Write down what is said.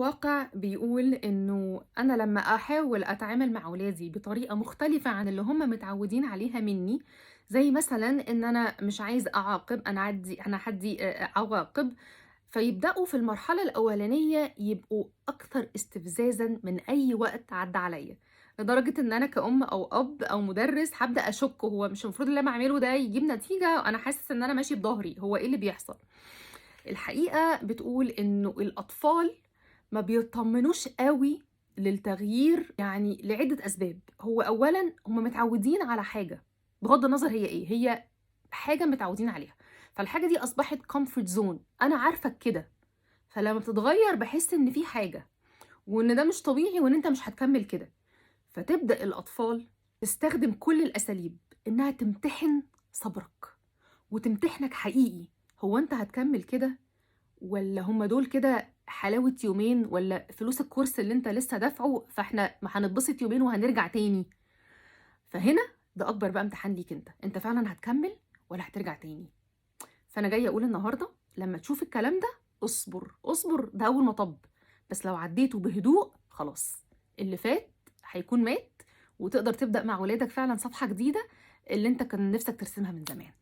الواقع بيقول إنه أنا لمّا أحاول أتعامل مع ولادي بطريقة مختلفة عن اللي هم متعودين عليها منّي، زي مثلًا إن أنا مش عايز أعاقب، أنا هادّي عواقب، فيبدأوا في المرحلة الأولانية يبقوا أكثر استفزازًا من أي وقت عدّى عليّا، لدرجة إن أنا كأم أو أب أو مُدرِّس هابدأ أشُك هو مش المفروض اللي أنا باعمله ده يجيب نتيجة، أنا حاسس إن أنا ماشي بضهري، هو إيه اللي بيحصل؟ الحقيقة بتقول إنه الأطفال ما بيتطمنوش أوي للتغيير يعني لعدة أسباب، هو أولًا هم متعودين على حاجة، بغض النظر هي إيه، هي حاجة متعودين عليها، فالحاجة دي أصبحت comfort zone أنا عارفك كده، فلمّا بتتغيّر باحس إن في حاجة، وإن ده مش طبيعي وإن أنت مش هتكمّل كده، فتبدأ الأطفال تستخدم كل الأساليب إنها تمتحن صبرك، وتمتحنك حقيقي، هو أنت هتكمّل كده؟ والّا هُم دول كده حلاوة يومين، والّا فلوس الكورس اللي أنت لسه دافعه، فإحنا ما هنتبسط يومين وهنرجع تاني؟ فهنا ده أكبر بقى امتحان ليك أنت، أنت فعلًا هتكمّل والّا هترجع تاني؟ فأنا جاية أقول النهارده لمّا تشوف الكلام ده اصبر، اصبر ده أول مطب، بس لو عدّيته بهدوء خلاص، اللي فات هيكون مات، وتقدر تبدأ مع ولادك فعلًا صفحة جديدة اللي أنت كان نِفْسك ترسمها من زمان.